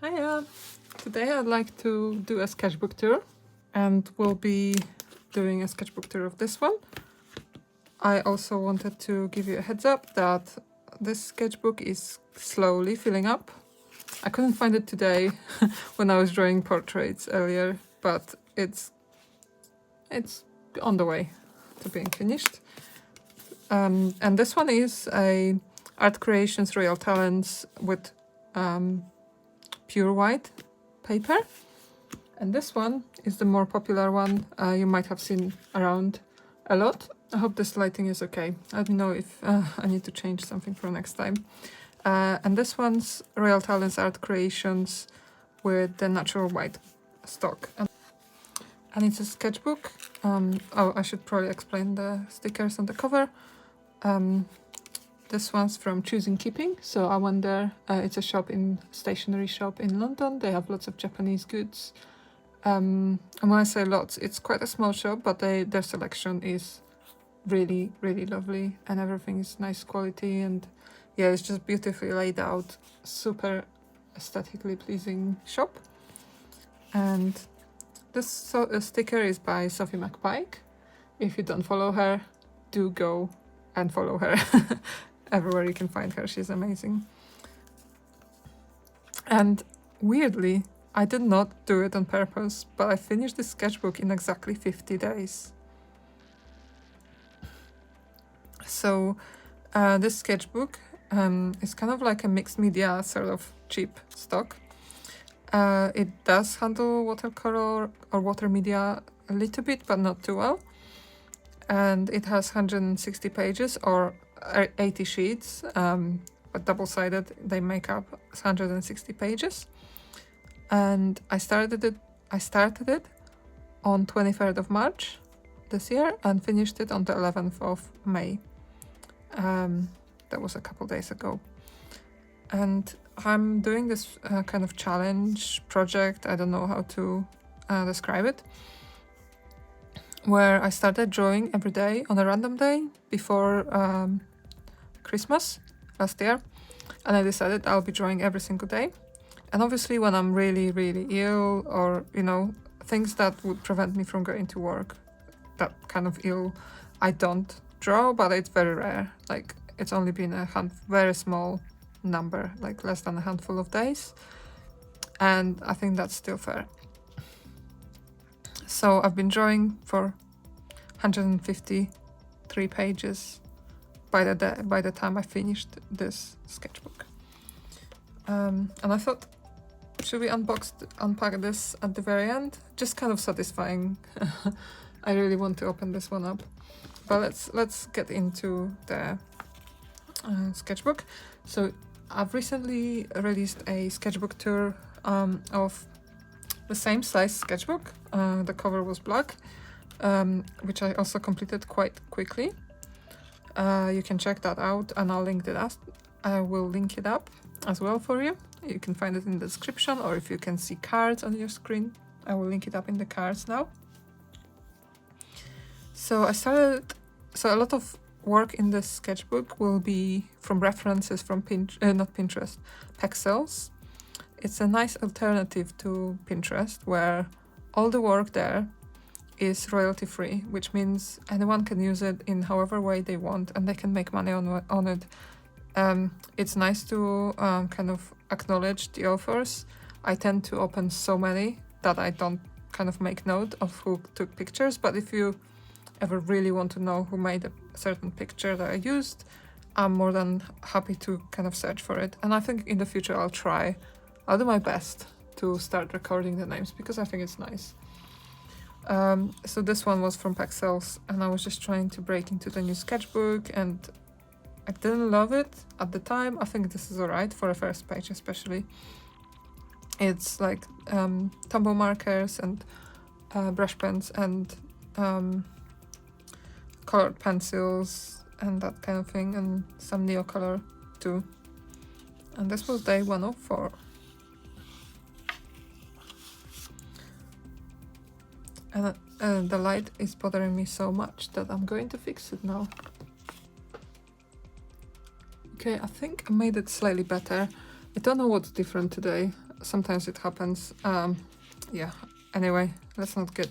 Hiya! Today I'd like to do a sketchbook tour, and we'll be doing a sketchbook tour of this one. I also wanted to give you a heads up that this sketchbook is slowly filling up. I couldn't find it today when I was drawing portraits earlier, but it's on the way to being finished. And this one is a Art Creations Royal Talens with pure white paper, and this one is the more popular one you might have seen around a lot. I hope this lighting is okay. I don't know if I need to change something for next time. And this one's Royal Talens Art Creations with the natural white stock, and it's a sketchbook. Oh, I should probably explain the stickers on the cover. This one's from Choosing Keeping, so I went there. It's a stationery shop in London. They have lots of Japanese goods. And when I say lots, it's quite a small shop, but their selection is really, really lovely, and everything is nice quality, and yeah, it's just beautifully laid out, super aesthetically pleasing shop. And this sticker is by Sophie McPike. If you don't follow her, do go and follow her. Everywhere you can find her, she's amazing. And weirdly, I did not do it on purpose, but I finished this sketchbook in exactly 50 days. So this sketchbook is kind of like a mixed media sort of cheap stock. It does handle watercolor or water media a little bit, but not too well. And it has 160 pages or 80 sheets, but double-sided, they make up 160 pages. And I started it on 23rd of March this year and finished it on the 11th of May. That was a couple days ago. And I'm doing this kind of challenge project, I don't know how to describe it, where I started drawing every day on a random day before Christmas last year, and I decided I'll be drawing every single day. And obviously when I'm really, really ill, or things that would prevent me from going to work, that kind of ill, I don't draw, but it's very rare. Like, it's only been a very small number, like less than a handful of days, and I think that's still fair. So I've been drawing for 153 pages by the time I finished this sketchbook. And I thought, should we unpack this at the very end? Just kind of satisfying. I really want to open this one up. But let's get into the sketchbook. So I've recently released a sketchbook tour of the same size sketchbook. The cover was black, which I also completed quite quickly. You can check that out, and I will link it up as well for you. You can find it in the description, or if you can see cards on your screen, I will link it up in the cards now. So a lot of work in this sketchbook will be from references from Pexels. It's a nice alternative to Pinterest, where all the work there is royalty free, which means anyone can use it in however way they want, and they can make money on it. It's nice to kind of acknowledge the authors. I tend to open so many that I don't kind of make note of who took pictures, but if you ever really want to know who made a certain picture that I used, I'm more than happy to kind of search for it. And I think in the future I'll do my best to start recording the names, because I think it's nice. So this one was from Pexels, and I was just trying to break into the new sketchbook, and I didn't love it at the time. I think this is alright for a first page especially. It's like tumble markers and brush pens and colored pencils and that kind of thing, and some neocolor too. And this was day 104. And the light is bothering me so much that I'm going to fix it now. Okay, I think I made it slightly better. I don't know what's different today. sometimes it happens. Yeah, anyway, let's not get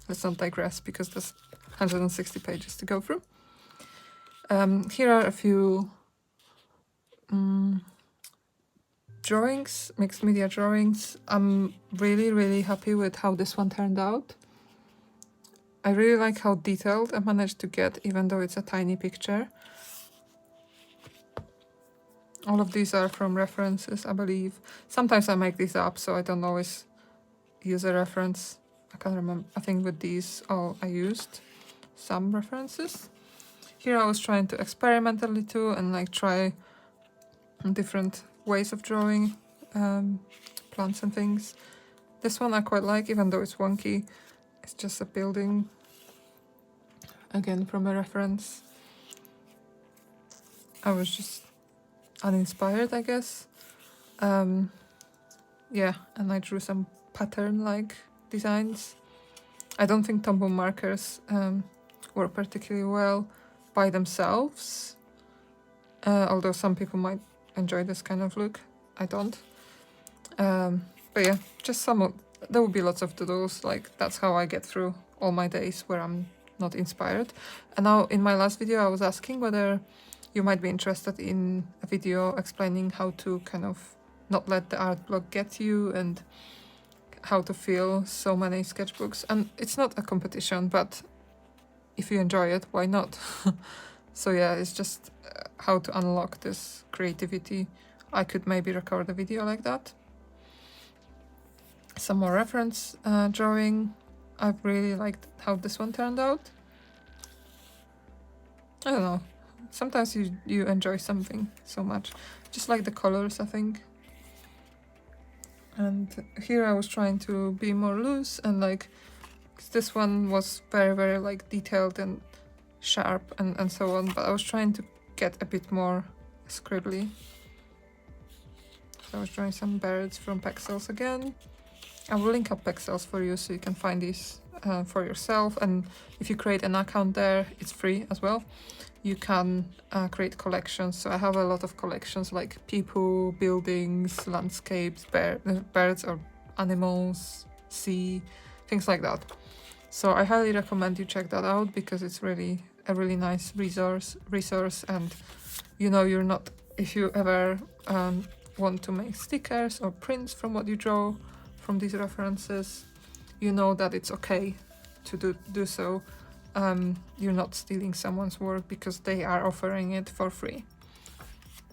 let's not digress, because there's 160 pages to go through. Here are a few drawings, mixed media drawings. I'm really happy with how this one turned out. I really like how detailed I managed to get, even though it's a tiny picture. All of these are from references, I believe. Sometimes I make these up, so I don't always use a reference. I can't remember. I think with these all I used some references. Here I was trying to experiment a little and like try different ways of drawing plants and things. This one I quite like, even though it's wonky. It's just a building, again from a reference. I was just uninspired, I guess. Yeah, and I drew some pattern-like designs. I don't think Tombow markers work particularly well by themselves, although some people might enjoy this kind of look. I don't. But yeah, just there will be lots of doodles. Like, that's how I get through all my days where I'm not inspired. And now in my last video I was asking whether you might be interested in a video explaining how to kind of not let the art block get you and how to fill so many sketchbooks. And it's not a competition, but if you enjoy it, why not? So yeah, it's just how to unlock this creativity. I could maybe record a video like that. Some more reference drawing. I really liked how this one turned out. I don't know. Sometimes you enjoy something so much. Just like the colors, I think. And here I was trying to be more loose and like, 'cause this one was very like detailed and sharp and so on, but I was trying to get a bit more scribbly. So I was drawing some birds from Pexels again. I will link up Pexels for you so you can find these for yourself, and if you create an account there, it's free as well. You can create collections. So I have a lot of collections like people, buildings, landscapes, birds or animals, sea, things like that. So I highly recommend you check that out, because it's really a really nice resource. And you know, you're not, if you ever want to make stickers or prints from what you draw from these references, you know that it's okay to do so. You're not stealing someone's work because they are offering it for free.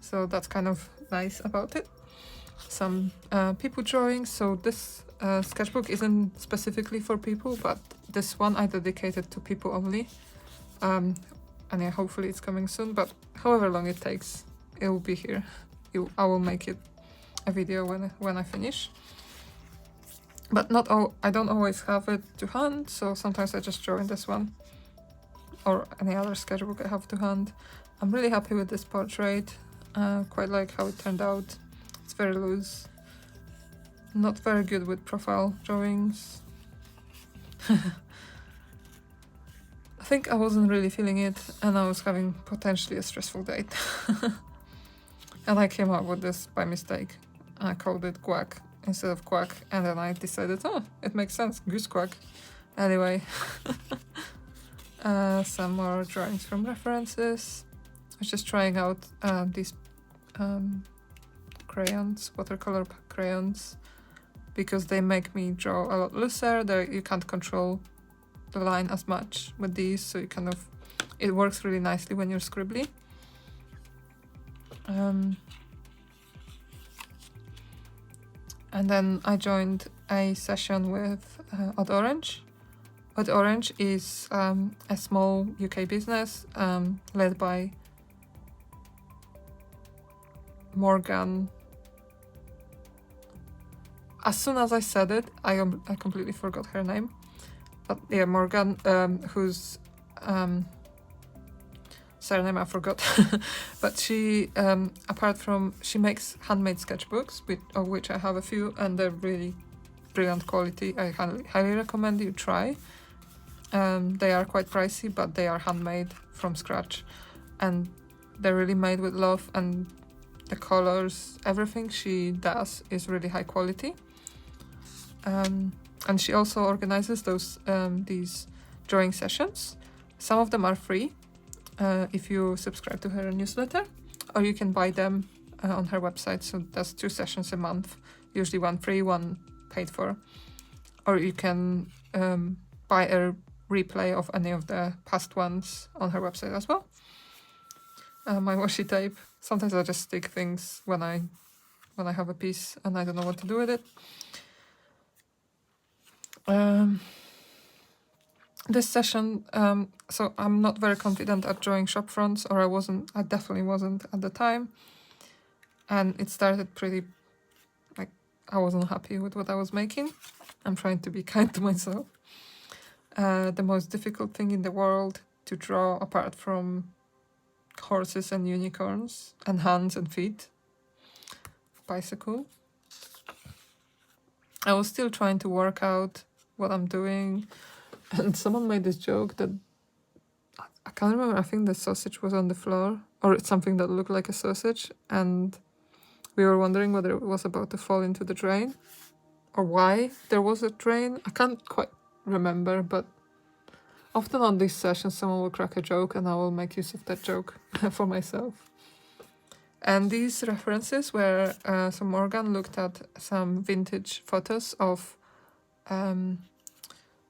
So that's kind of nice about it. Some people drawings. So this sketchbook isn't specifically for people, but this one I dedicated to people only. And yeah, hopefully it's coming soon, but however long it takes, it will be here. I will make it a video when I finish. But I don't always have it to hand, so sometimes I just draw in this one or any other sketchbook I have to hand. I'm really happy with this portrait. Quite like how it turned out. It's very loose. Not very good with profile drawings. I think I wasn't really feeling it, and I was having potentially a stressful date. And I came up with this by mistake. I called it Quack instead of Quack, and then I decided, oh, it makes sense, goose quack. Anyway, some more drawings from references. I was just trying out these crayons, watercolor crayons, because they make me draw a lot looser. You can't control the line as much with these, so you kind of, it works really nicely when you're scribbly. And then I joined a session with Odd Orange. Odd Orange is a small UK business led by Morgan. As soon as I said it, I completely forgot her name. But yeah, Morgan, whose surname I forgot. But she, apart from, she makes handmade sketchbooks, of which I have a few, and they're really brilliant quality. I highly recommend you try. They are quite pricey, but they are handmade from scratch, and they're really made with love, and the colors, everything she does is really high quality. And she also organizes these drawing sessions. Some of them are free if you subscribe to her newsletter, or you can buy them on her website. So there's 2 sessions a month, usually one free, one paid for. Or you can buy a replay of any of the past ones on her website as well. My washi tape. Sometimes I just stick things when I have a piece and I don't know what to do with it. This session, so I'm not very confident at drawing shop fronts, or I definitely wasn't at the time. And it started pretty, like, I wasn't happy with what I was making. I'm trying to be kind to myself. The most difficult thing in the world to draw, apart from horses and unicorns and hands and feet, bicycle. I was still trying to work out what I'm doing, and someone made this joke that I can't remember, I think the sausage was on the floor, or it's something that looked like a sausage, and we were wondering whether it was about to fall into the drain, or why there was a drain. I can't quite remember, but often on these sessions someone will crack a joke and I will make use of that joke for myself. And these references were, so Morgan looked at some vintage photos of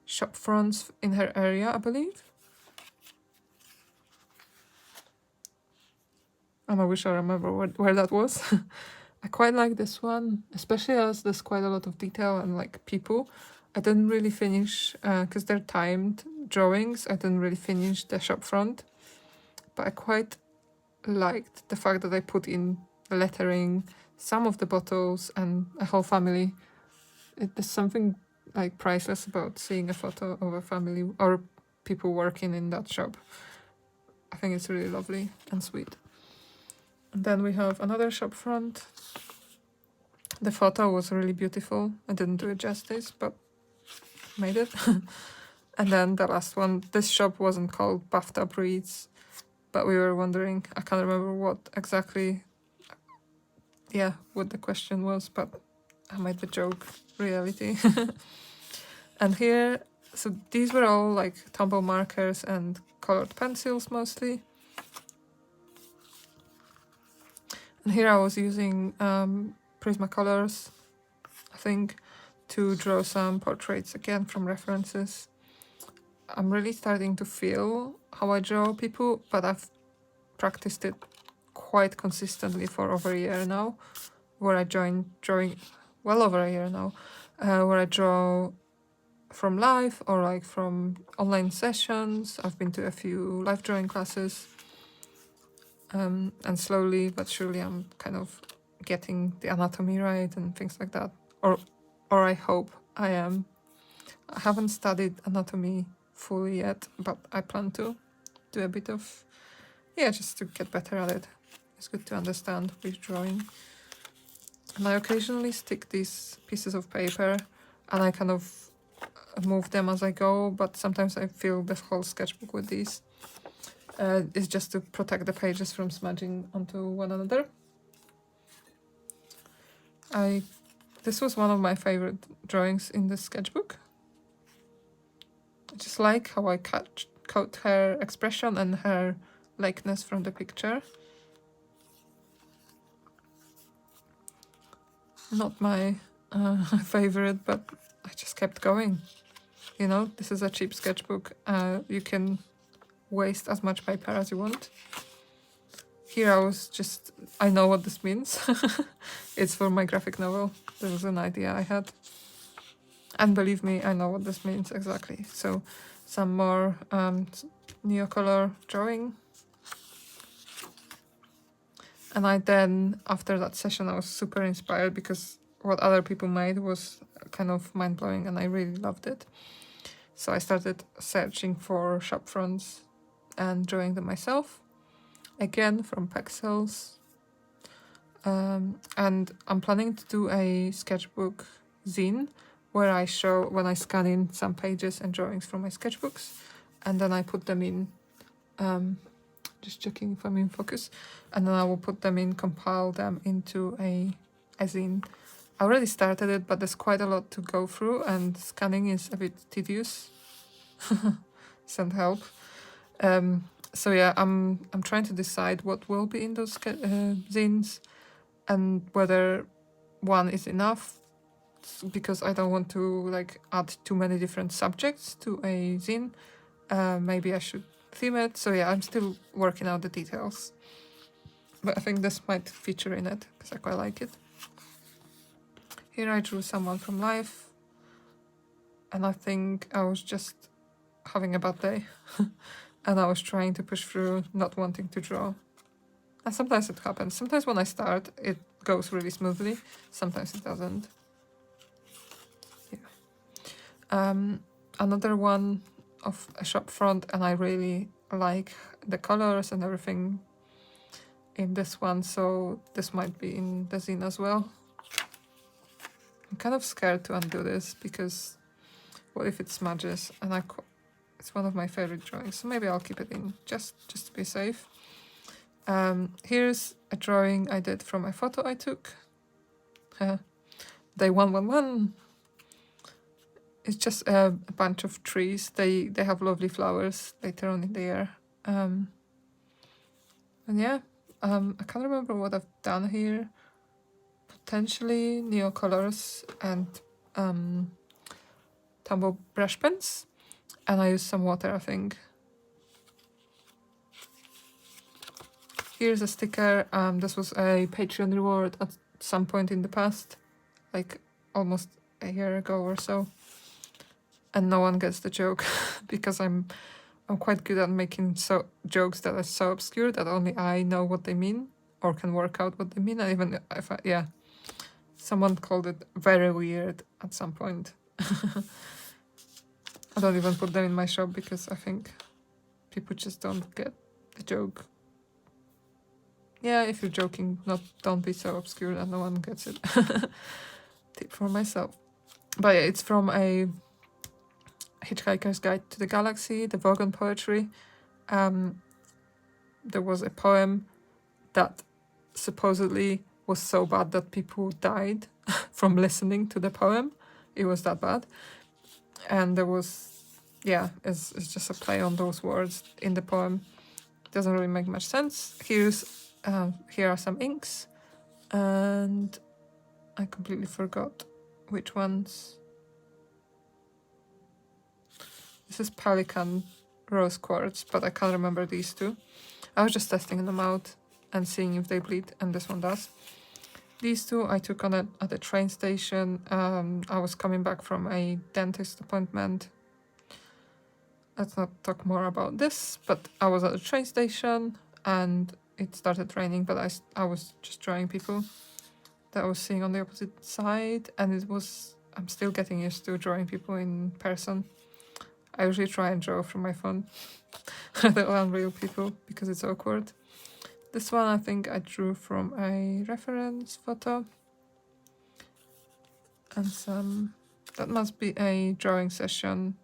shop fronts in her area, I believe. And I wish I remember where that was. I quite like this one, especially as there's quite a lot of detail and like people. I didn't really finish, because they're timed drawings, I didn't really finish the shop front. But I quite liked the fact that I put in lettering, some of the bottles, and a whole family. There's something like priceless about seeing a photo of a family or people working in that shop. I think it's really lovely and sweet. And then we have another shop front. The photo was really beautiful. I didn't do it justice, but made it. And then the last one, this shop wasn't called BAFTA Breeds, but we were wondering, I can't remember what exactly, what the question was, but I made the joke reality. And here, so these were all like Tombow markers and colored pencils mostly. And here I was using Prismacolors, I think, to draw some portraits again from references. I'm really starting to feel how I draw people, but I've practiced it quite consistently for over a year now, where I joined drawing, well over a year now, where I draw from live or like from online sessions. I've been to a few live drawing classes, and slowly but surely I'm kind of getting the anatomy right and things like that, or I hope I am. I haven't studied anatomy fully yet, but I plan to do a bit of, just to get better at it. It's good to understand with drawing. And I occasionally stick these pieces of paper and I kind of move them as I go, but sometimes I fill the whole sketchbook with these. It's just to protect the pages from smudging onto one another. This was one of my favorite drawings in this sketchbook. I just like how I caught her expression and her likeness from the picture. Not my favorite, but I just kept going. You know, this is a cheap sketchbook. You can waste as much paper as you want. Here I know what this means. It's for my graphic novel. There was an idea I had. And believe me, I know what this means exactly. So some more neocolor drawing. And after that session, I was super inspired because what other people made was kind of mind-blowing and I really loved it. So I started searching for shop fronts and drawing them myself. Again, from Pexels. And I'm planning to do a sketchbook zine where I show when I scan in some pages and drawings from my sketchbooks, and then I put them in Just checking if I'm in focus. And then I will put them in, compile them into a zine. I already started it, but there's quite a lot to go through, and scanning is a bit tedious. Send help. So yeah, I'm trying to decide what will be in those zines, and whether one is enough, because I don't want to like add too many different subjects to a zine. Maybe I should theme it. So yeah, I'm still working out the details. But I think this might feature in it because I quite like it. Here I drew someone from life, and I think I was just having a bad day. And I was trying to push through, not wanting to draw. And sometimes it happens. Sometimes when I start, it goes really smoothly. Sometimes it doesn't. Yeah. Another one of a shop front, and I really like the colors and everything in this one, so this might be in the zine as well. I'm kind of scared to undo this, because what if it smudges? And it's one of my favorite drawings, so maybe I'll keep it in, just to be safe. Here's a drawing I did from a photo I took. Day 111. It's just a bunch of trees. They have lovely flowers later on in the year. And yeah, I can't remember what I've done here. Potentially neo colors and tumble brush pens, and I used some water, I think. Here's a sticker. This was a Patreon reward at some point in the past, like almost a year ago or so. And no one gets the joke because I'm quite good at making jokes that are so obscure that only I know what they mean or can work out what they mean. And even if someone called it very weird at some point. I don't even put them in my shop because I think people just don't get the joke. Yeah, if you're joking, don't be so obscure that no one gets it. Tip for myself. But yeah, it's from a Hitchhiker's Guide to the Galaxy, the Vogon poetry. There was a poem that supposedly was so bad that people died from listening to the poem. It was that bad. And there was, it's just a play on those words in the poem. It doesn't really make much sense. Here are some inks, and I completely forgot which ones. This is Pelican Rose Quartz, but I can't remember these two. I was just testing them out and seeing if they bleed, and this one does. These two I took on at a train station. I was coming back from a dentist appointment. Let's not talk more about this, but I was at a train station and it started raining, but I was just drawing people that I was seeing on the opposite side, and I'm still getting used to drawing people in person. I usually try and draw from my phone. The unreal people, because it's awkward. This one I think I drew from a reference photo. And that must be a drawing session.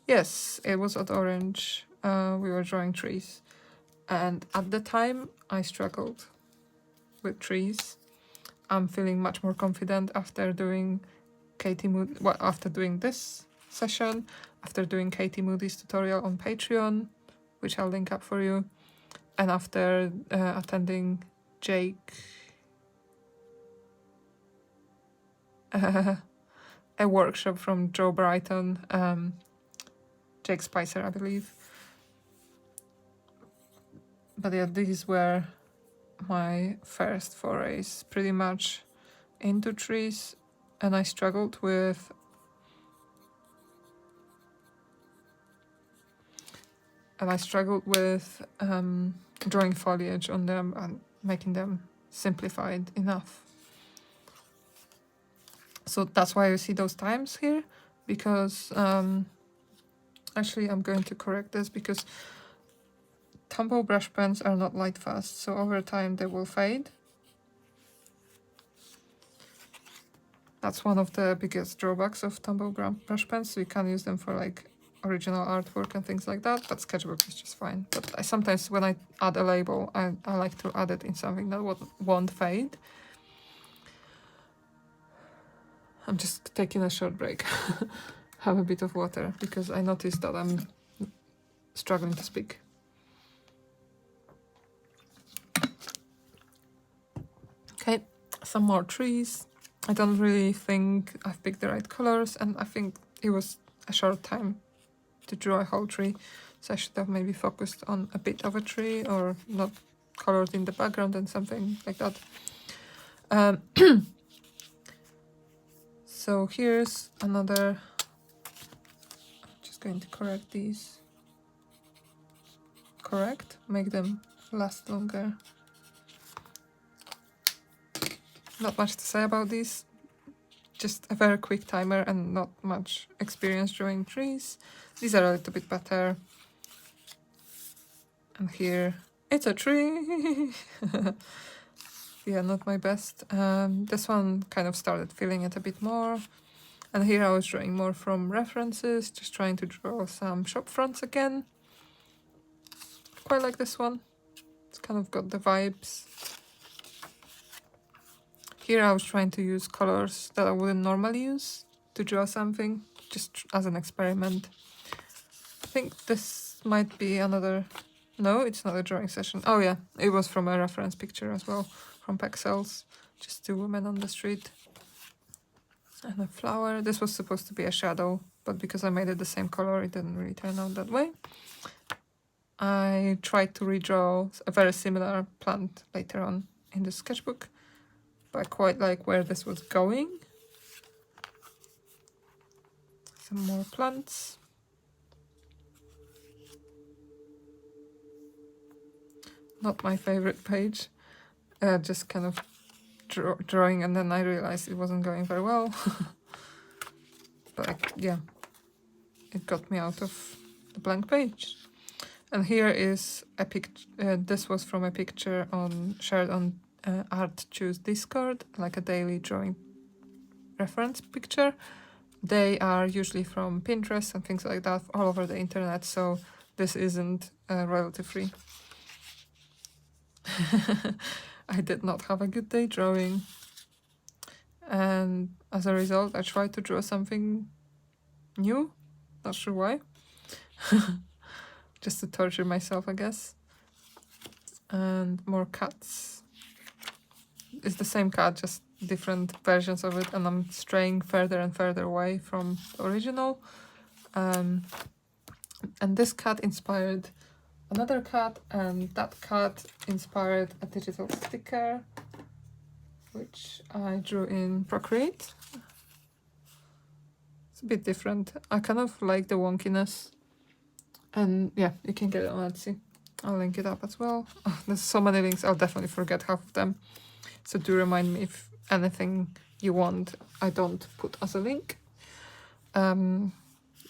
Yes, it was at Orange. We were drawing trees. And at the time, I struggled with trees. I'm feeling much more confident after doing after doing this session, after doing Katie Moody's tutorial on Patreon, which I'll link up for you, and after attending Jake, a workshop from Joe Brighton, Jake Spicer, I believe. But yeah, these were my first forays pretty much into trees, and I struggled with drawing foliage on them and making them simplified enough. So that's why you see those times here, because actually I'm going to correct this, because tumble brush pens are not light fast, so over time they will fade. That's one of the biggest drawbacks of tumble brush pens, so you can't use them for like original artwork and things like that, but Sketchbook is just fine. But I sometimes, when I add a label, I like to add it in something that won't fade. I'm just taking a short break. Have a bit of water, because I noticed that I'm struggling to speak. Okay, some more trees. I don't really think I've picked the right colors, and I think it was a short time to draw a whole tree, so I should have maybe focused on a bit of a tree, or not colored in the background and something like that. So here's another. I'm just going to correct these. Make them last longer. Not much to say about these. Just a very quick timer and not much experience drawing trees. These are a little bit better. And here, it's a tree. Yeah, not my best. This one kind of started feeling it a bit more. And here I was drawing more from references, just trying to draw some shop fronts again. Quite like this one. It's kind of got the vibes. Here I was trying to use colors that I wouldn't normally use to draw something, just as an experiment. I think this might be another... No, it's not a drawing session. Oh yeah, it was from a reference picture as well, from Pexels. Just two women on the street. And a flower. This was supposed to be a shadow, but because I made it the same color, it didn't really turn out that way. I tried to redraw a very similar plant later on in the sketchbook, but I quite like where this was going. Some more plants. Not my favorite page. Just kind of drawing, and then I realized it wasn't going very well. But yeah, it got me out of the blank page. And here is a picture. This was from a picture shared on Art Choose Discord, like a daily drawing reference picture. They are usually from Pinterest and things like that, all over the internet, so this isn't royalty free. I did not have a good day drawing, and as a result I tried to draw something new, not sure why. Just to torture myself, I guess. And more cats. It's the same cat, just different versions of it, and I'm straying further and further away from the original. And this cat inspired another cat, and that cat inspired a digital sticker, which I drew in Procreate. It's a bit different. I kind of like the wonkiness. And yeah, you can get it on Etsy. I'll link it up as well. Oh, there's so many links, I'll definitely forget half of them. So do remind me if anything you want I don't put as a link.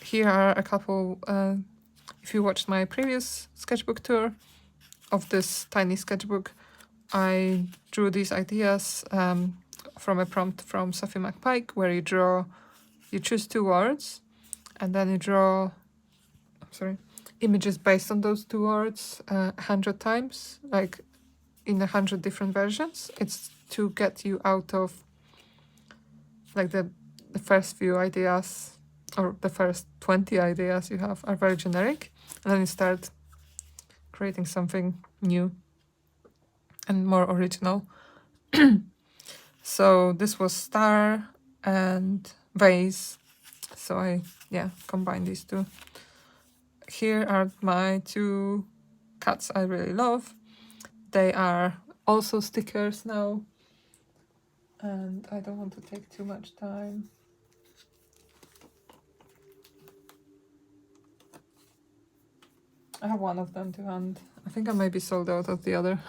Here are a couple, if you watched my previous sketchbook tour of this tiny sketchbook, I drew these ideas from a prompt from Sophie McPike, where you choose 2 words, and then you draw, images based on those 2 words 100 times, like in 100 different versions. It's to get you out of like the first few ideas, or the first 20 ideas you have are very generic, and then you start creating something new and more original. So this was star and vase, so I combined these 2. Here are my 2 cats I really love. They are also stickers now, and I don't want to take too much time. I have one of them to hand. I think I may be sold out of the other.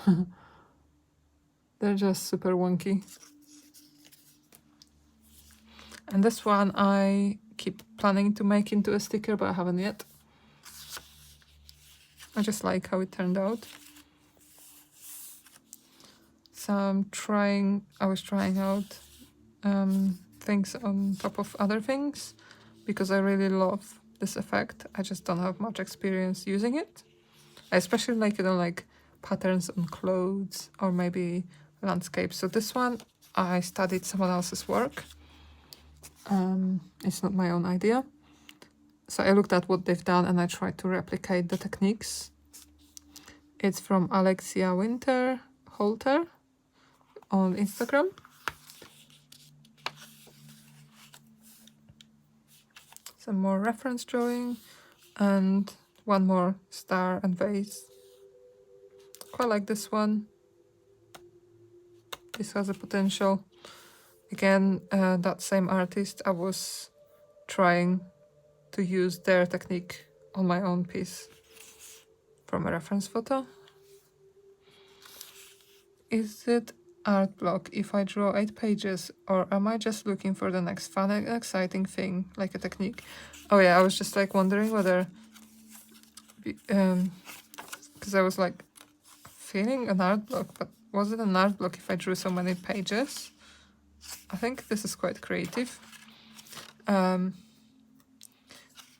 They're just super wonky. And this one I keep planning to make into a sticker, but I haven't yet. I just like how it turned out. So I was trying out things on top of other things, because I really love this effect. I just don't have much experience using it. I especially like it on like patterns on clothes or maybe landscapes. So this one, I studied someone else's work. It's not my own idea. So I looked at what they've done and I tried to replicate the techniques. It's from Alexia Holter on Instagram. Some more reference drawing and one more star and vase. Quite like this one. This has a potential. Again, that same artist, I was trying to use their technique on my own piece from a reference photo. Is it art block if I draw 8 pages, or am I just looking for the next fun and exciting thing, like a technique? Oh yeah, I was just like wondering whether, because I was like feeling an art block, but was it an art block if I drew so many pages? I think this is quite creative.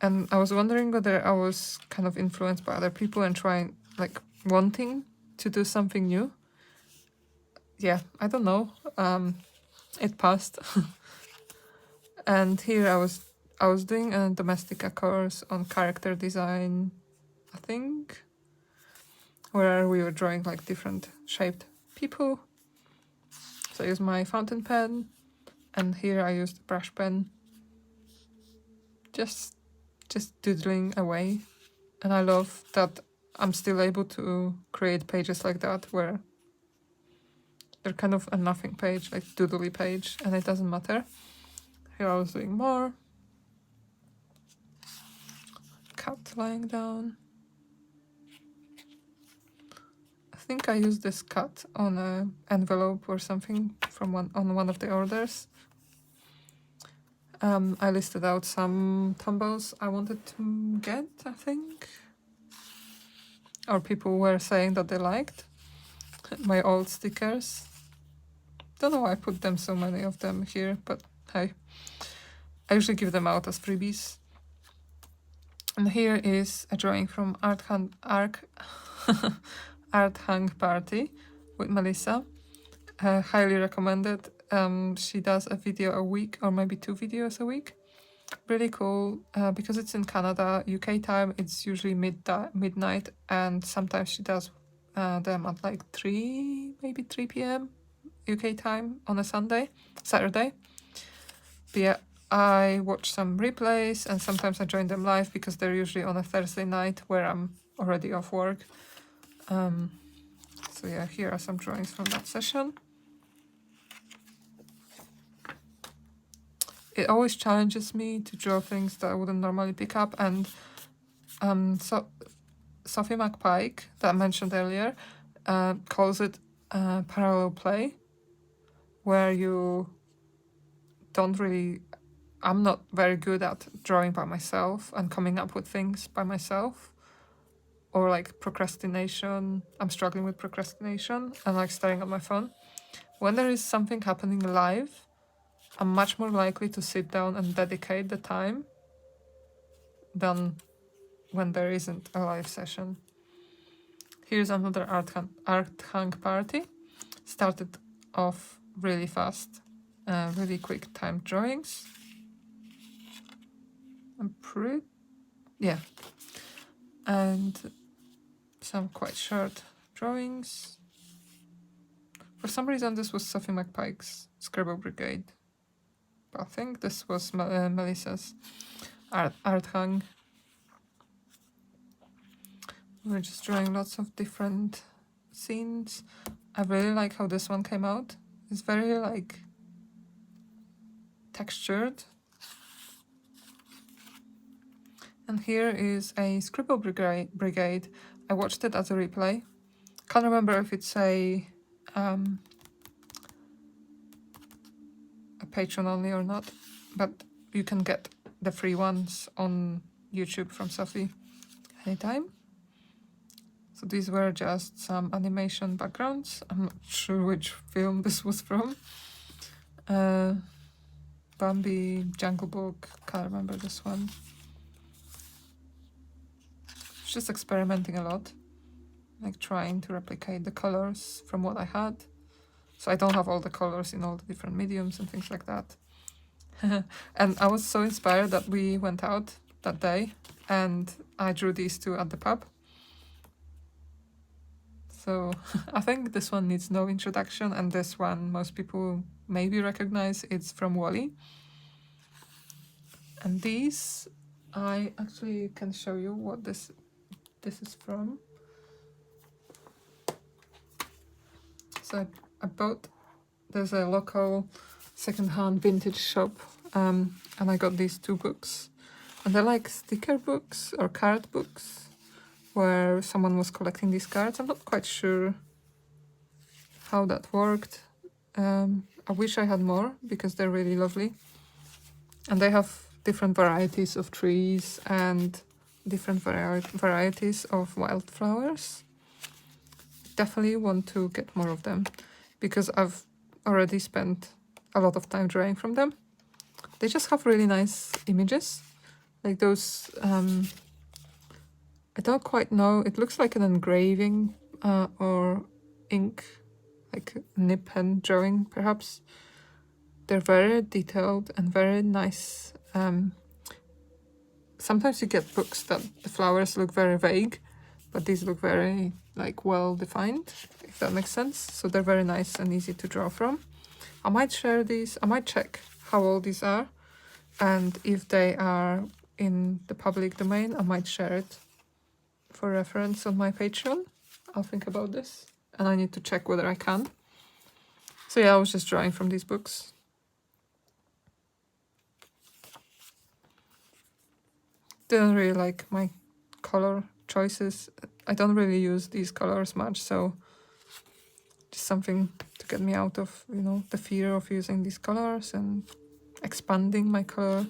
And I was wondering whether I was kind of influenced by other people and trying, like, wanting to do something new. Yeah, I don't know. It passed. And here I was doing a Domestica course on character design, I think, where we were drawing like different shaped people. So I used my fountain pen, and here I used a brush pen. Just doodling away. And I love that I'm still able to create pages like that where they're kind of a nothing page, like doodly page, and it doesn't matter. Here I was doing more. Cat lying down. I think I used this cat on an envelope or something from one of the orders. I listed out some tumbles I wanted to get, I think. Or people were saying that they liked. My old stickers. Don't know why I put them, so many of them here, but hey. I usually give them out as freebies. And here is a drawing from Art Hang Party with Melissa. Highly recommended. She does a video a week, or maybe 2 videos a week. Really cool. Because it's in Canada, UK time, it's usually midnight, and sometimes she does them at like 3 p.m. UK time on a Saturday. But yeah, I watch some replays, and sometimes I join them live because they're usually on a Thursday night where I'm already off work. So yeah, here are some drawings from that session. It always challenges me to draw things that I wouldn't normally pick up, and so Sophie McPike, that I mentioned earlier, calls it parallel play, where you don't really... I'm not very good at drawing by myself and coming up with things by myself, or like procrastination. I'm struggling with procrastination and like staring at my phone. When there is something happening live, I'm much more likely to sit down and dedicate the time than when there isn't a live session. Here's another art hang party. Started off really fast, really quick timed drawings. And some quite short drawings. For some reason this was Sophie McPike's Scribble Brigade, but I think this was Melissa's art hang. We're just drawing lots of different scenes. I really like how this one came out. It's very like textured. And here is a Scribble Brigade. I watched it as a replay. Can't remember if it's a Patreon only or not, but you can get the free ones on YouTube from Sophie anytime. So these were just some animation backgrounds. I'm not sure which film this was from. Bambi, Jungle Book, can't remember this one. was just experimenting a lot, like trying to replicate the colors from what I had. So I don't have all the colors in all the different mediums and things like that. And I was so inspired that we went out that day and I drew these two at the pub. So I think this one needs no introduction, and this one most people maybe recognize. It's from Wally. And these, I actually can show you what this is from. So I bought, there's a local second-hand vintage shop, and I got these two books. And they're like sticker books or card books, where someone was collecting these cards. I'm not quite sure how that worked. I wish I had more because they're really lovely. And they have different varieties of trees and different varieties of wildflowers. Definitely want to get more of them because I've already spent a lot of time drawing from them. They just have really nice images. Like those, I don't quite know, it looks like an engraving or ink, like a nib pen drawing perhaps. They're very detailed and very nice. Sometimes you get books that the flowers look very vague, but these look very like well defined, if that makes sense. So they're very nice and easy to draw from. I might share these, I might check how old these are, and if they are in the public domain, I might share it for reference on my Patreon. I'll think about this, and I need to check whether I can. So yeah, I was just drawing from these books. Didn't really like my color choices. I don't really use these colors much, so just something to get me out of, you know, the fear of using these colors and expanding my color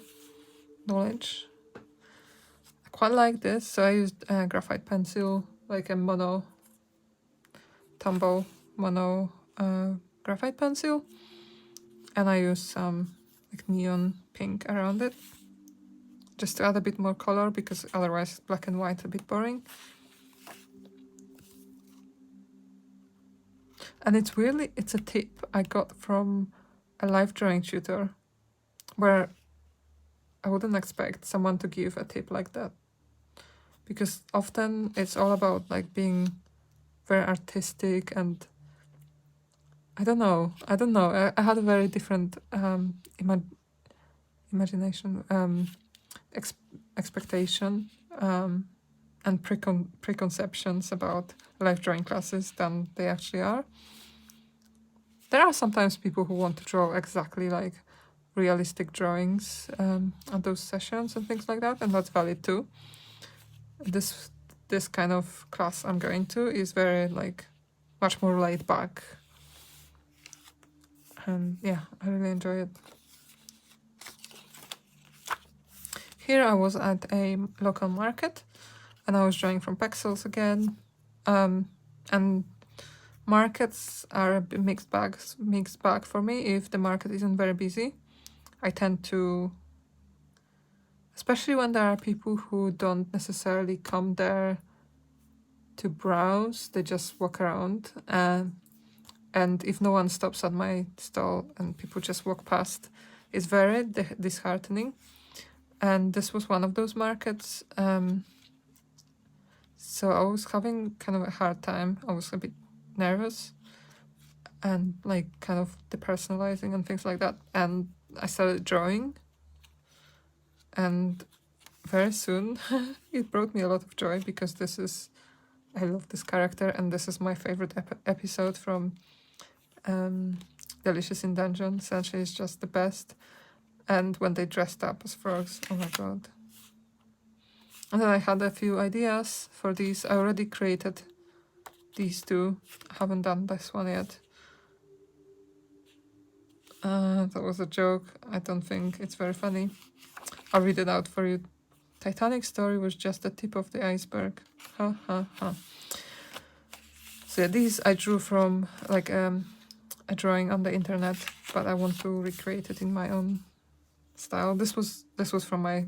knowledge. I quite like this, so I used a graphite pencil, like a mono graphite pencil, and I used some like neon pink around it just to add a bit more color, because otherwise black and white a bit boring. And it's a tip I got from a live drawing tutor, where I wouldn't expect someone to give a tip like that, because often it's all about like being very artistic, and I don't know. I had a very different imagination, expectation, and preconceptions about live drawing classes than they actually are. There are sometimes people who want to draw exactly like realistic drawings at those sessions and things like that, and that's valid too. This kind of class I'm going to is very like much more laid back, and yeah, I really enjoy it. Here I was at a local market, and I was drawing from pexels again, and markets are a mixed bag for me. If the market isn't very busy, I tend to, especially when there are people who don't necessarily come there to browse, they just walk around, and if no one stops at my stall and people just walk past, it's very disheartening. And this was one of those markets, so I was having kind of a hard time. I was a bit nervous and like kind of depersonalizing and things like that, and I started drawing, and very soon it brought me a lot of joy, because I love this character, and this is my favorite episode from Delicious in Dungeon. Essentially, it's just the best. And when they dressed up as frogs, oh my god. And then I had a few ideas for these. I already created these two. I haven't done this one yet. That was a joke. I don't think it's very funny. I'll read it out for you. Titanic story was just the tip of the iceberg. Ha ha ha. So yeah, these I drew from like a drawing on the internet, but I want to recreate it in my own style. This was from my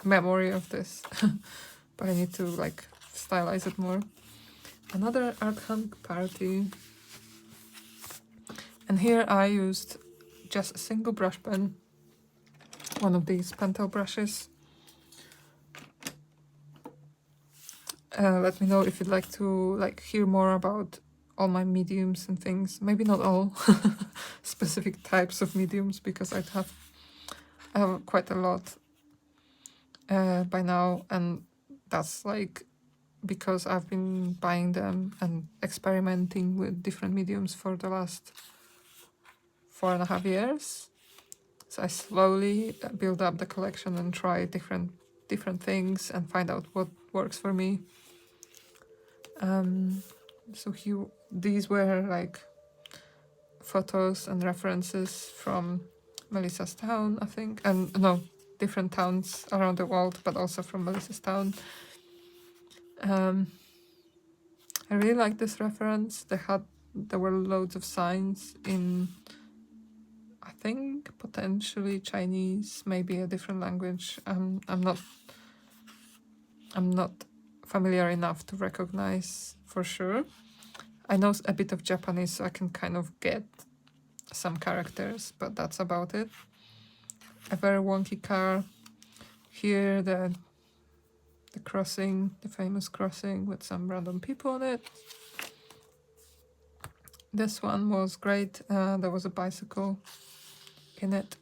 memory of this. but I need to like stylize it more. Another art hunk party, and here I used just a single brush pen, one of these pentel brushes. Let me know if you'd like to hear more about all my mediums and things. Maybe not all specific types of mediums, because I have quite a lot by now, and that's like because I've been buying them and experimenting with different mediums for the last 4.5 years. So I slowly build up the collection and try different things and find out what works for me. So these were like photos and references from Melissa's town, I think, and no, different towns around the world, but also from Melissa's town. I really like this reference. There were loads of signs in, I think, potentially Chinese, maybe a different language. I'm not familiar enough to recognize for sure. I know a bit of Japanese, so I can kind of get some characters, but that's about it. A very wonky car. Here, the crossing, the famous crossing with some random people on it. This one was great. There was a bicycle in it.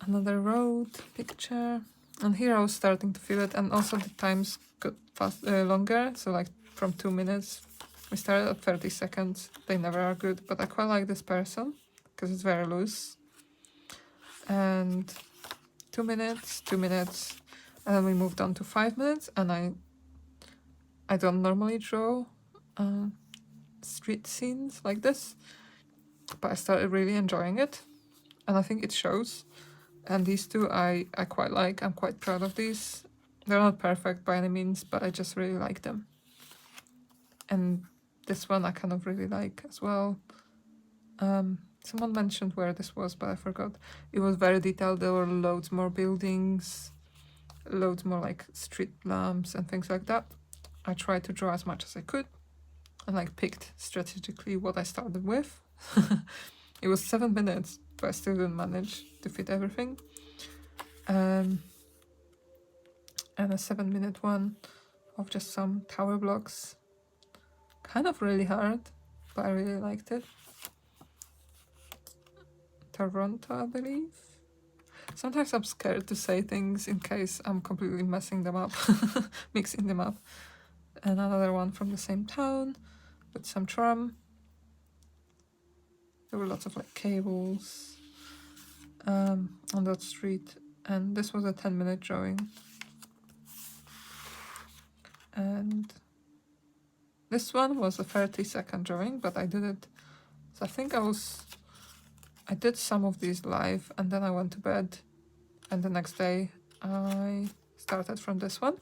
Another road picture. And here I was starting to feel it, and also the times got longer, so like from 2 minutes. We started at 30 seconds. They never are good, but I quite like this person because it's very loose. And 2 minutes, 2 minutes, and then we moved on to 5 minutes, and I don't normally draw street scenes like this, but I started really enjoying it, and I think it shows. And these two I quite like. I'm quite proud of these. They're not perfect by any means, but I just really like them. And this one I kind of really like as well. Someone mentioned where this was, but I forgot. It was very detailed. There were loads more buildings, loads more like street lamps and things like that. I tried to draw as much as I could, and like picked strategically what I started with. It was 7 minutes, but I still didn't manage to fit everything. And a 7-minute one of just some tower blocks. Kind of really hard, but I really liked it. Toronto, I believe. Sometimes I'm scared to say things in case I'm completely messing them up, mixing them up. And another one from the same town with some tram. There were lots of like cables on that street, and this was a 10-minute drawing. And this one was a 30-second drawing, but I did it. So I think I did some of these live, and then I went to bed, and the next day I started from this one.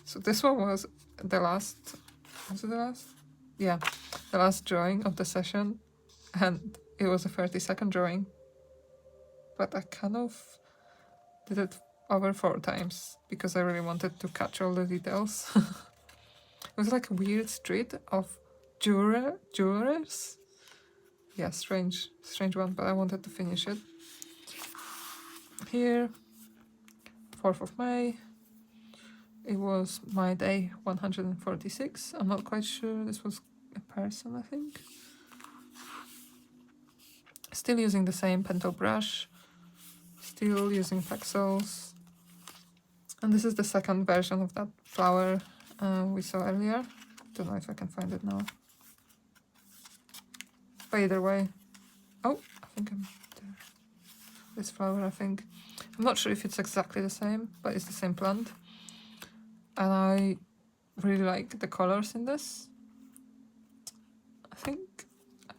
So this one was the last. Was it the last? Yeah, the last drawing of the session. And it was a 30-second drawing, but I kind of did it over 4 times because I really wanted to catch all the details. It was like a weird street of jewelers. Yeah, strange one, but I wanted to finish it. Here, 4th of May. It was my day 146. I'm not quite sure. This was a person, I think. Still using the same pentel brush, still using pexels. And this is the second version of that flower we saw earlier. Don't know if I can find it now. But either way. Oh, I think I'm there. This flower, I think. I'm not sure if it's exactly the same, but it's the same plant. And I really like the colors in this. I think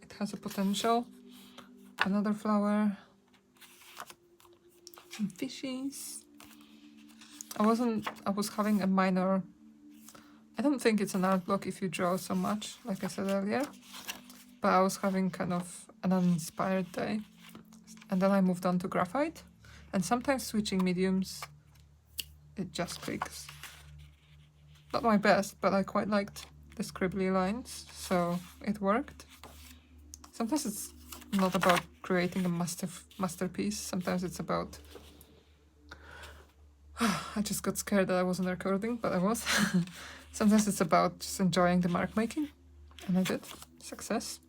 it has a potential. Another flower, some fishies. I was having a minor, I don't think it's an art block if you draw so much, like I said earlier, but I was having kind of an uninspired day. And then I moved on to graphite, And sometimes switching mediums, it just clicks. Not my best, but I quite liked the scribbly lines, so it worked. Sometimes it's not about creating a masterpiece. Sometimes it's about... I just got scared that I wasn't recording, but I was. Sometimes it's about just enjoying the mark making, and I did. Success.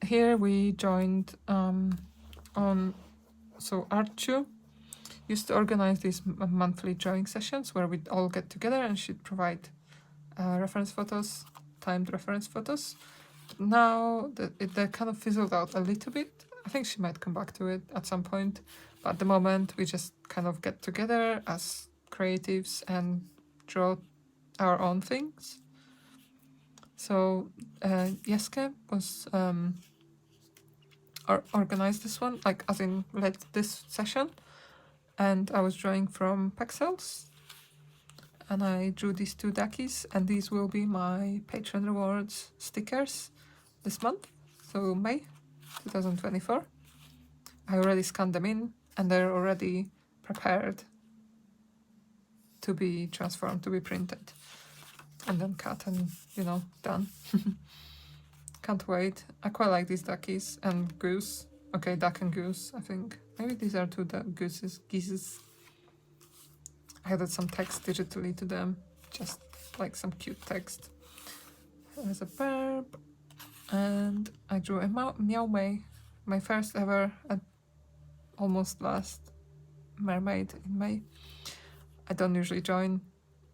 Here we joined on... So Archu used to organize these monthly drawing sessions where we'd all get together and she'd provide reference photos, timed reference photos. Now that kind of fizzled out a little bit. I think she might come back to it at some point, but at the moment we just kind of get together as creatives and draw our own things. So Jeske was organized this one, like as in led this session, and I was drawing from pixels, and I drew these 2 duckies, and these will be my Patreon rewards stickers this month, so May 2024. I already scanned them in, and they're already prepared to be transformed, to be printed, and then cut and, you know, done. Can't wait. I quite like these duckies and goose. Okay, duck and goose, I think. Maybe these are 2 geeses. I added some text digitally to them, just like some cute text. There's a verb, and I drew a Meow May, my first ever and almost last mermaid in May. I don't usually join.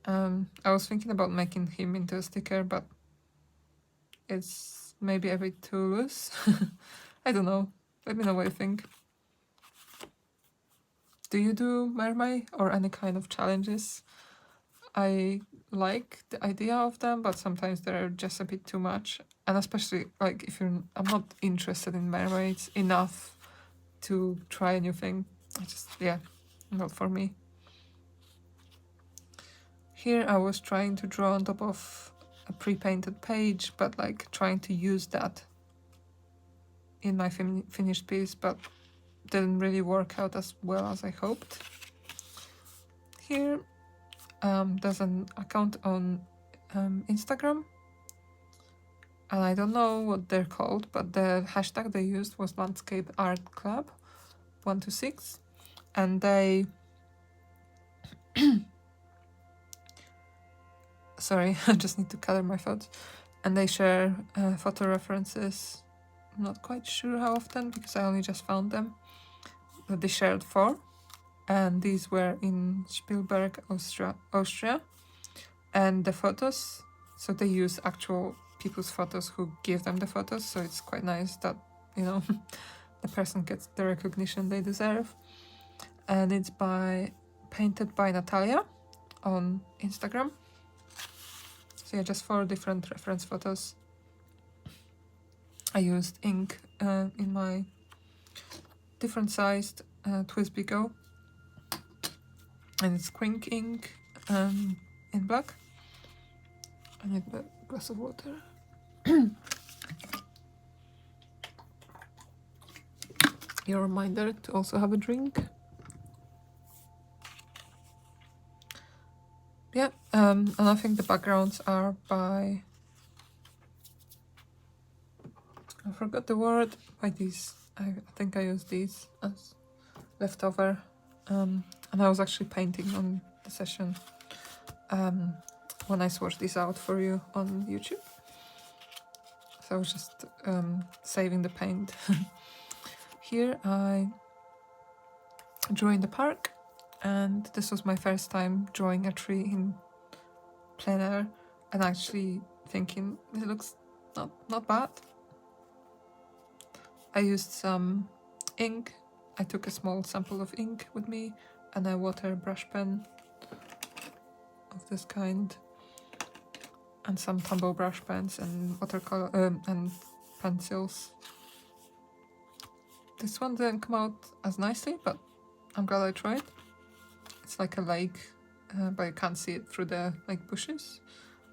I was thinking about making him into a sticker, but it's maybe a bit too loose. I don't know. Let me know what you think. Do you do mermaid or any kind of challenges? I like the idea of them, but sometimes they're just a bit too much. And especially like if I'm not interested in mermaids enough to try a new thing. Not for me. Here I was trying to draw on top of a pre-painted page, but like trying to use that in my finished piece, but didn't really work out as well as I hoped. Here there's an account on Instagram, and I don't know what they're called, but the hashtag they used was Landscape Art Club 126, and they sorry, I just need to color my thoughts. And they share photo references. I'm not quite sure how often because I only just found them. But they shared 4, and these were in Spielberg, Austria. And the photos, so they use actual people's photos who give them the photos, so it's quite nice that, you know, the person gets the recognition they deserve. And it's painted by Natalia on Instagram. So yeah, just 4 different reference photos. I used ink in my different sized Twisby Go, and it's Quink ink in black. I need a glass of water. Your reminder to also have a drink. Yeah, and I think the backgrounds are by... I forgot the word. By these. I think I used these as leftover. And I was actually painting on the session when I swatched these out for you on YouTube. So I was just saving the paint. Here I drew in the park, and this was my first time drawing a tree in plein air, and actually thinking it looks not bad. I used some ink. I took a small sample of ink with me and a water brush pen of this kind, and some Tombow brush pens and watercolor and pencils. This one didn't come out as nicely, but I'm glad I tried. It's like a lake, but you can't see it through the like bushes.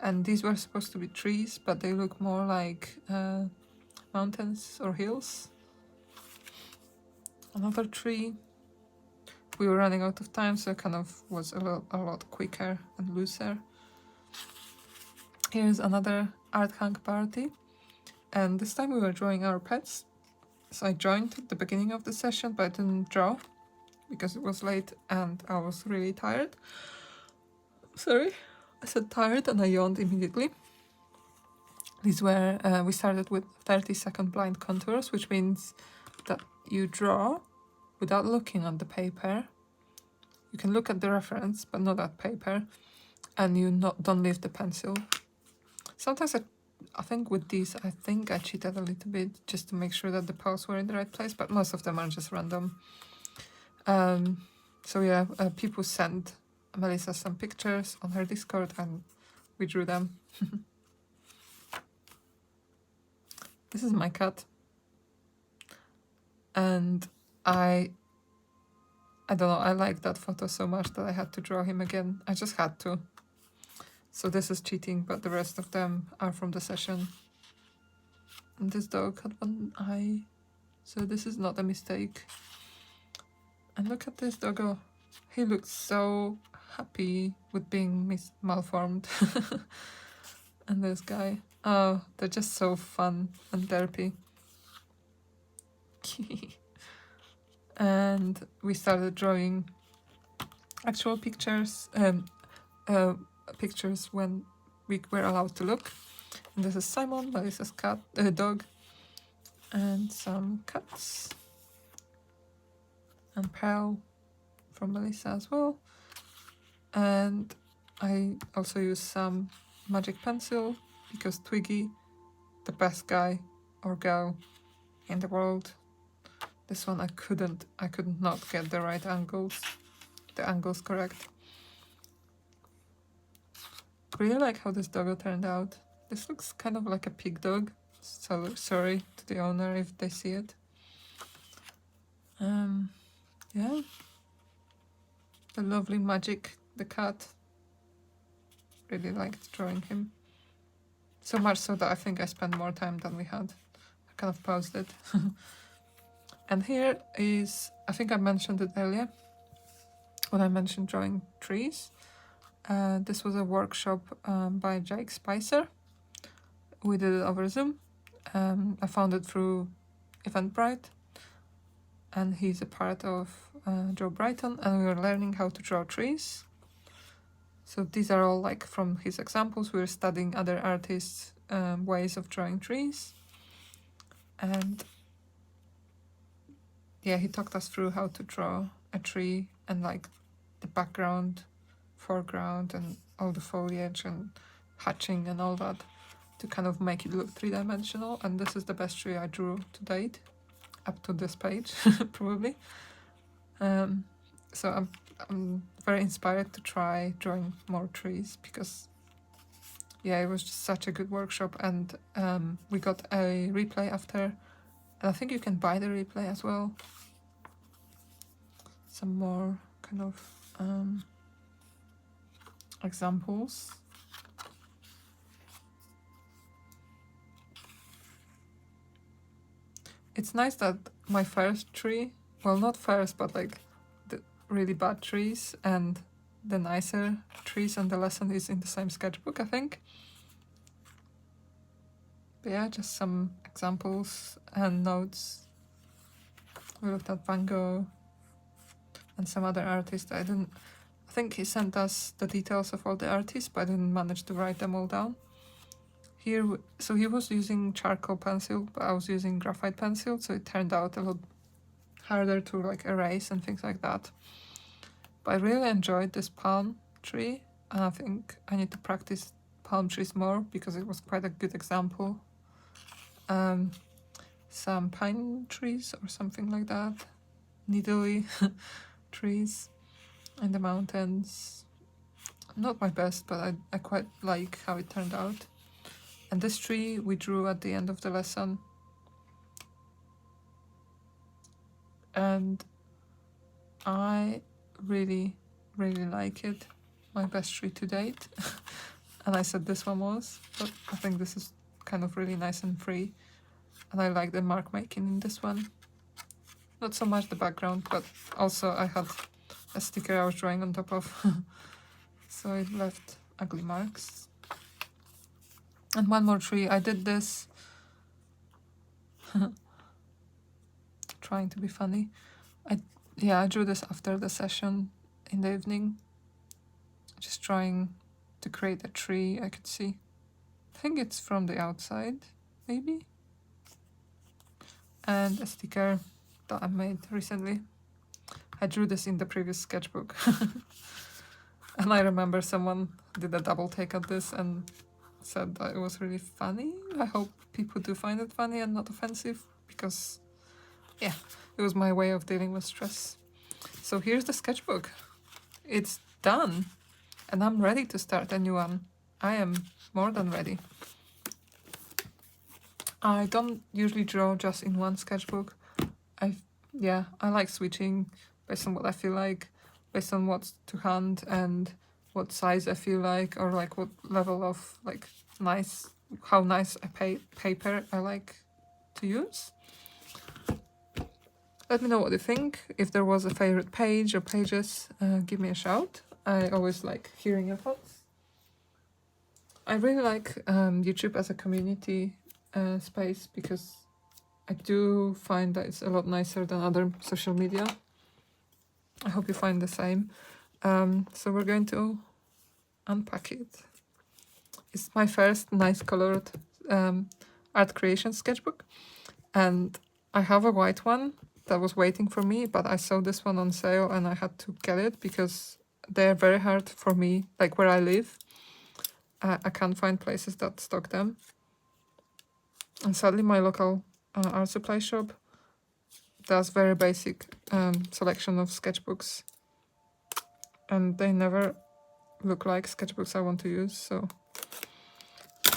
And these were supposed to be trees, but they look more like mountains or hills. Another tree. we were running out of time, so it kind of was a lot quicker and looser. Here's another art hang party, and this time we were drawing our pets. So I joined at the beginning of the session, but I didn't draw because it was late and I was really tired. Sorry, I said tired and I yawned immediately. These were, we started with 30-second blind contours, which means that you draw without looking at the paper. You can look at the reference, but not at paper, and you don't leave the pencil. Sometimes I think with these, I cheated a little bit just to make sure that the paws were in the right place, but most of them are just random. So yeah, people sent Melissa some pictures on her Discord and we drew them. This is my cat. And I don't know, I like that photo so much that I had to draw him again. I just had to. So this is cheating, but the rest of them are from the session. And this dog had one eye, so this is not a mistake. And look at this doggo. He looks so happy with being malformed. And this guy. Oh, they're just so fun and derpy. And we started drawing actual pictures, pictures when we were allowed to look. And this is Simon, Melissa's cat, dog, and some cats. And Pearl from Melissa as well. And I also used some magic pencil because Twiggy, the best guy or girl in the world. This one I could not get the right angles, the angles correct. Really like how this doggo turned out. This looks kind of like a pig dog, so sorry to the owner if they see it. Yeah, the lovely Magic, the cat. Really liked drawing him. So much so that I think I spent more time than we had. I kind of paused it. And here is, I think I mentioned it earlier when I mentioned drawing trees. This was a workshop by Jake Spicer. We did it over Zoom. I found it through Eventbrite, and he's a part of Brighton, and we were learning how to draw trees. So these are all like from his examples. We were studying other artists' ways of drawing trees. And yeah, he talked us through how to draw a tree and like the background, foreground, and all the foliage and hatching and all that to kind of make it look three-dimensional. And this is the best tree I drew to date, up to this page, probably. So I'm very inspired to try drawing more trees because, yeah, it was just such a good workshop. And we got a replay after. And I think you can buy the replay as well. Some more kind of examples. It's nice that my first tree, well, not first, but like the really bad trees and the nicer trees and the lesson is in the same sketchbook, I think. But yeah, just some examples and notes. We looked at Van Gogh and some other artists. I think he sent us the details of all the artists, but I didn't manage to write them all down. Here, so he was using charcoal pencil, but I was using graphite pencil, so it turned out a lot harder to like erase and things like that. But I really enjoyed this palm tree, and I think I need to practice palm trees more because it was quite a good example. Some pine trees or something like that, needly trees in the mountains. Not my best, but I quite like how it turned out. And this tree we drew at the end of the lesson. And I really, really like it. My best tree to date. And I said this one was, but I think this is kind of really nice and free. And I like the mark making in this one. Not so much the background, but also I had a sticker I was drawing on top of. So it left ugly marks. And one more tree. I did this trying to be funny. I drew this after the session in the evening. Just trying to create a tree I could see. I think it's from the outside, maybe. And a sticker that I made recently. I drew this in the previous sketchbook. And I remember someone did a double take at this and said that it was really funny. I hope people do find it funny and not offensive, because yeah, it was my way of dealing with stress. So here's the sketchbook. It's done, and I'm ready to start a new one. I am more than ready. I don't usually draw just in one sketchbook. I like switching based on what I feel like, based on what's to hand and what size I feel like, or like what level of like how nice a paper I like to use. Let me know what you think. If there was a favorite page or pages, give me a shout. I always like hearing your thoughts. I really like YouTube as a community space, because I do find that it's a lot nicer than other social media. I hope you find the same. So we're going to unpack it. It's my first nice colored art creation sketchbook, and I have a white one that was waiting for me, but I saw this one on sale and I had to get it because they're very hard for me, like where I live. I can't find places that stock them. And sadly my local art supply shop does very basic selection of sketchbooks, and they never look like sketchbooks I want to use. So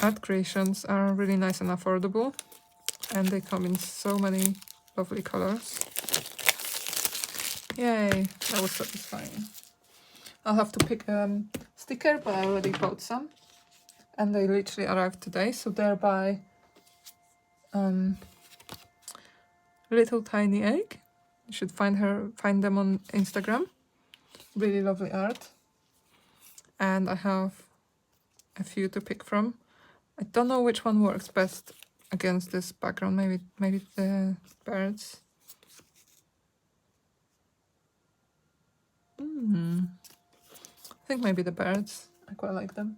art creations are really nice and affordable, and they come in so many lovely colors. Yay, that was satisfying. I'll have to pick a sticker, but I already bought some, and they literally arrived today. So they're by Little Tiny Egg. You should find them on Instagram. Really lovely art. And I have a few to pick from. I don't know which one works best against this background. Maybe the birds. I think maybe the birds. I quite like them.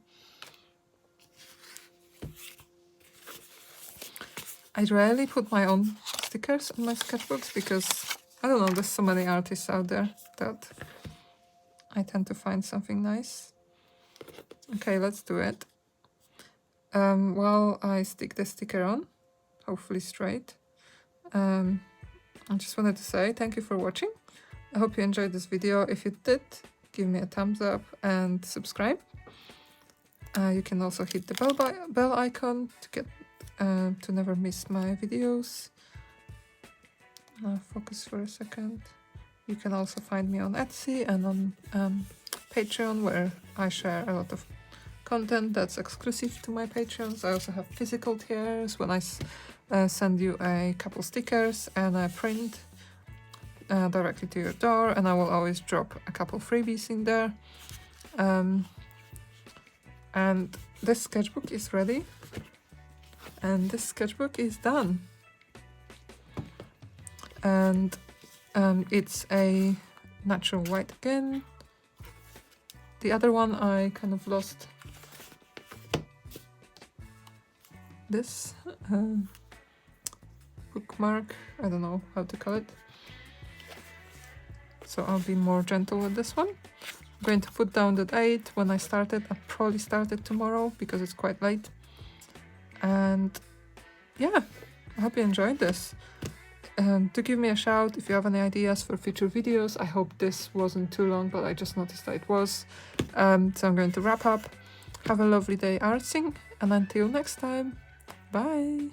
I rarely put my own stickers on my sketchbooks because, I don't know, there's so many artists out there that I tend to find something nice. Okay, let's do it. While I stick the sticker on, hopefully straight, I just wanted to say thank you for watching. I hope you enjoyed this video. If you did, give me a thumbs up and subscribe. You can also hit the bell icon to get to never miss my videos. Focus for a second. You can also find me on Etsy and on Patreon, where I share a lot of content that's exclusive to my Patreons. I also have physical tiers when I send you a couple stickers and a print directly to your door, and I will always drop a couple freebies in there. And this sketchbook is ready, and this sketchbook is done. And it's a natural white again. The other one I kind of lost this bookmark, I don't know how to call it, so I'll be more gentle with this one. I'm going to put down the date when I started. I probably started tomorrow because it's quite late. And yeah, I hope you enjoyed this. Do give me a shout if you have any ideas for future videos. I hope this wasn't too long, but I just noticed that it was. So I'm going to wrap up. Have a lovely day artsing, and until next time, bye!